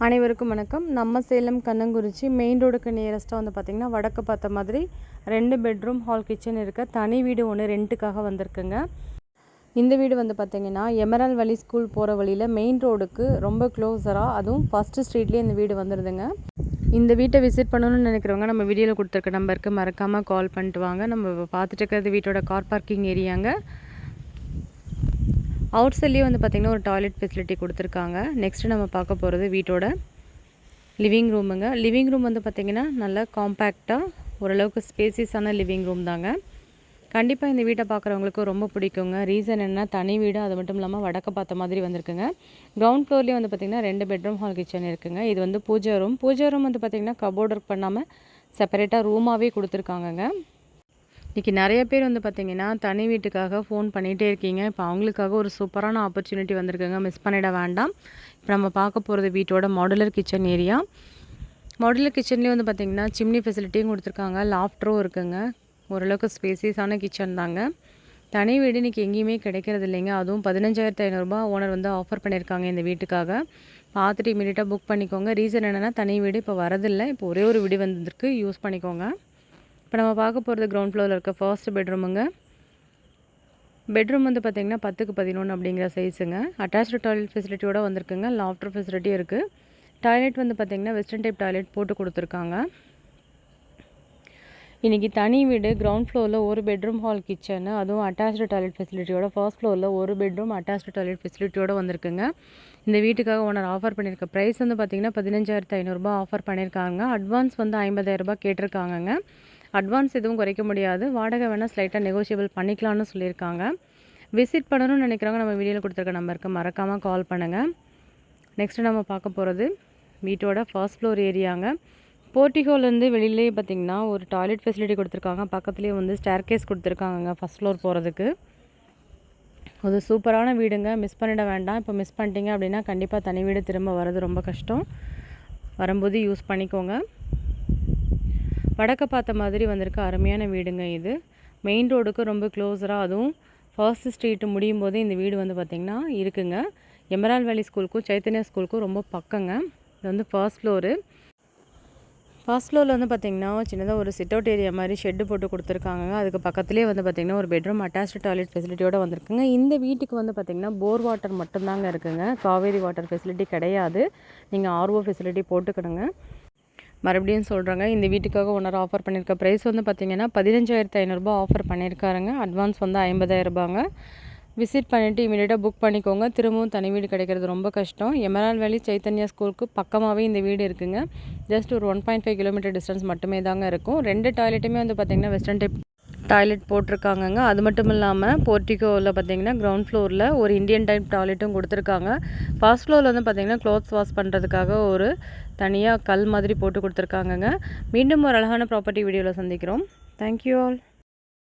அனைவருக்கும் வணக்கம். நம்ம சேலம் கண்ணங்குறிச்சி மெயின் ரோடுக்கு நியரஸ்ட்டாக வந்து பார்த்திங்கன்னா வடக்கு பார்த்த மாதிரி 2 பெட்ரூம் ஹால் கிச்சன் இருக்க தனி வீடு ஒன்று ரெண்ட்டுக்காக வந்திருக்குங்க. இந்த வீடு வந்து பார்த்திங்கன்னா எமரால்ட் வேலி ஸ்கூல் போகிற வழியில் மெயின் ரோடுக்கு ரொம்ப க்ளோஸராக, அதுவும் ஃபஸ்ட்டு ஸ்ட்ரீட்லேயே இந்த வீடு வந்துடுதுங்க. இந்த வீட்டை விசிட் பண்ணணும்னு நினைக்கிறவங்க நம்ம வீடியோவில் கொடுத்துருக்க நம்பருக்கு மறக்காமல் கால் பண்ணிட்டு வாங்க. நம்ம பார்த்துட்டு இருக்கிறது வீட்டோட கார் பார்க்கிங் ஏரியாங்க. அவுட் சைட்லேயே வந்து பார்த்திங்கன்னா ஒரு டாய்லெட் ஃபெசிலிட்டி கொடுத்துருக்காங்க. நெக்ஸ்ட்டு நம்ம பார்க்க போகிறது வீட்டோட லிவிங் ரூமுங்க. லிவிங் ரூம் வந்து பார்த்திங்கன்னா நல்லா காம்பேக்டாக ஓரளவுக்கு ஸ்பேசியஸான லிவிங் ரூம் தாங்க. கண்டிப்பாக இந்த வீட்டை பார்க்குறவங்களுக்கு ரொம்ப பிடிக்குங்க. ரீசன் என்ன, தனி வீடு, அது மட்டும் இல்லாமல் வடக்க பார்த்த மாதிரி வந்திருக்குங்க. கிரவுண்ட் ஃப்ளோர்லேயே வந்து பார்த்திங்கன்னா 2 பெட்ரூம் ஹால் கிச்சன் இருக்குங்க. இது வந்து பூஜை ரூம் வந்து பார்த்திங்கன்னா கபோர்ட் ஒர்க் பண்ணாமல் செப்பரேட்டாக ரூமாகவே கொடுத்துருக்காங்கங்க. இன்றைக்கி நிறைய பேர் வந்து பார்த்திங்கன்னா தனி வீட்டுக்காக ஃபோன் பண்ணிகிட்டே இருக்கீங்க. இப்போ அவங்களுக்காக ஒரு சூப்பரான ஆப்பர்ச்சுனிட்டி வந்திருக்குங்க, மிஸ் பண்ணிட வேண்டாம். இப்போ நம்ம பார்க்க போகிறது வீட்டோட மாடுலர் கிச்சன் ஏரியா. மாடுலர் கிச்சன்லேயே வந்து பார்த்திங்கன்னா சிம்னி ஃபெசிலிட்டியும் கொடுத்துருக்காங்க, லாஃப்டரும் இருக்குங்க. ஓரளவுக்கு ஸ்பேசியஸான கிச்சன் தாங்க. தனி வீடு இன்றைக்கி எங்கேயுமே கிடைக்கிறது இல்லைங்க. அதுவும் 15,500 ஓனர் வந்து ஆஃபர் பண்ணியிருக்காங்க இந்த வீட்டுக்காக. பார்த்துட்டு இமீடியட்டாக புக் பண்ணிக்கோங்க. ரீசன் என்னென்னா, தனி வீடு இப்போ வரதில்லை, இப்போ ஒரே ஒரு வீடு வந்திருக்கு, யூஸ் பண்ணிக்கோங்க. இப்போ நம்ம பார்க்க போகிறது கிரவுண்ட் ஃப்ளோரில் இருக்க ஃபர்ஸ்ட் பெட்ரூமுங்க. பெட்ரூம் வந்து பார்த்திங்கன்னா 10க்கு 11 அப்படிங்கிற சைஸுங்க. அட்டாச்டு டாய்லெட் ஃபெசிலிட்டியோடு வந்திருக்குங்க. லாஃப்டர் ஃபெசிலிட்டியும் இருக்குது. டாய்லெட் வந்து பார்த்திங்கன்னா வெஸ்டர்ன் டைப் டாய்லெட் போட்டு கொடுத்துருக்காங்க. இன்றைக்கி தனி வீடு கிரவுண்ட் ஃப்ளோரில் ஒரு பெட்ரூம் ஹால் கிச்சனு, அதுவும் அட்டாச்டு டாய்லெட் ஃபெசிலிட்டியோட ஃபர்ஸ்ட் ஃப்ளோரில் ஒரு பெட்ரூம் அட்டாச்டு டாய்லெட் ஃபெசிலிட்டியோடு வந்திருக்குங்க. இந்த வீட்டுக்காக ஓனர் ஆஃபர் பண்ணியிருக்க ப்ரைஸ் வந்து பார்த்திங்கன்னா 15,500 ஆஃபர் பண்ணியிருக்காங்க. அட்வான்ஸ் வந்து 50,000 கேட்டிருக்காங்கங்க. அட்வான்ஸ் எதுவும் குறைக்க முடியாது, வாடகை வேணால் ஸ்லைட்டாக நெகோஷியபிள் பண்ணிக்கலாம்னு சொல்லியிருக்காங்க. விசிட் பண்ணணும்னு நினைக்கிறவங்க நம்ம வீடியோவில் கொடுத்துருக்க நம்பருக்கு மறக்காமல் கால் பண்ணுங்கள். நெக்ஸ்ட்டு நம்ம பார்க்க போகிறது வீட்டோட ஃபர்ஸ்ட் ஃப்ளோர் ஏரியாங்க. போர்ட்டிகோலேருந்து வெளியிலே பார்த்திங்கன்னா ஒரு டாய்லெட் ஃபெசிலிட்டி கொடுத்துருக்காங்க. பக்கத்துலேயே வந்து ஸ்டேர்கேஸ் கொடுத்துருக்காங்க ஃபஸ்ட் ஃப்ளோர் போகிறதுக்கு. அது சூப்பரான வீடுங்க, மிஸ் பண்ணிட வேண்டாம். இப்போ மிஸ் பண்ணிட்டீங்க அப்படின்னா கண்டிப்பாக தனி வீடு திரும்ப வர்றது ரொம்ப கஷ்டம். வரும்போது யூஸ் பண்ணிக்கோங்க. வடக்க பார்த்த மாதிரி வந்திருக்க அருமையான வீடுங்க இது. மெயின் ரோடுக்கு ரொம்ப க்ளோஸராக, அதுவும் ஃபர்ஸ்ட் ஸ்ட்ரீட்டு முடியும் போது இந்த வீடு வந்து பார்த்திங்கன்னா இருக்குங்க. எமரால்ட் வேலி ஸ்கூலுக்கும் சைத்தன்யா ஸ்கூலுக்கும் ரொம்ப பக்கங்க. இது வந்து ஃபர்ஸ்ட் ஃப்ளோரு. ஃபர்ஸ்ட் ஃப்ளோரில் வந்து பார்த்திங்கன்னா சின்னதாக ஒரு சிட் அவுட் ஏரியா மாதிரி ஷெட்டு போட்டு கொடுத்துருக்காங்க. அதுக்கு பக்கத்துலேயே வந்து பார்த்திங்கன்னா ஒரு பெட்ரூம் அட்டாச்டு டாய்லெட் ஃபெசிலிட்டியோடு வந்திருக்குங்க. இந்த வீட்டுக்கு வந்து பார்த்திங்கன்னா போர் வாட்டர் மட்டும்தாங்க இருக்குங்க, காவேரி வாட்டர் ஃபெசிலிட்டி கிடையாது. நீங்கள் ஆர்ஓ ஃபெசிலிட்டி போட்டுக்கணுங்க. மறுபடியும் சொல்கிறாங்க, இந்த வீட்டுக்காக ஓனர் ஆஃபர் பண்ணியிருக்க ப்ரைஸ் வந்து பார்த்திங்கன்னா 15,500 ஆஃபர் பண்ணியிருக்காருங்க. அட்வான்ஸ் வந்து 50,000. விசிட் பண்ணிவிட்டு இமீடியட்டாக புக் பண்ணிக்கோங்க. திரும்பவும் தனி வீடு கிடைக்கிறது ரொம்ப கஷ்டம். எமரால்ட் வேலி சைத்தன்யா ஸ்கூலுக்கு பக்கமாகவே இந்த வீடு இருக்குங்க. ஜஸ்ட் ஒரு 1.5 கிலோமீட்டர் டிஸ்டன்ஸ் மட்டுமே தாங்க இருக்கும். 2 டாய்லெட்டுமே வந்து பார்த்திங்கன்னா வெஸ்டர்ன் டைப் டாய்லெட் போட்டிருக்காங்கங்க. அது மட்டும் இல்லாமல் போர்ட்டிகோவில் பார்த்திங்கன்னா கிரவுண்ட் ஃப்ளோரில் ஒரு இந்தியன் டைப் டாய்லெட்டும் கொடுத்துருக்காங்க. ஃபர்ஸ்ட் ஃப்ளோரில் வந்து பார்த்திங்கன்னா க்ளோத்ஸ் வாஷ் பண்ணுறதுக்காக ஒரு தனியாக கல் மாதிரி போட்டு கொடுத்துருக்காங்கங்க. மீண்டும் ஒரு அழகான ப்ராப்பர்ட்டி வீடியோவில் சந்திக்கிறோம். Thank you all.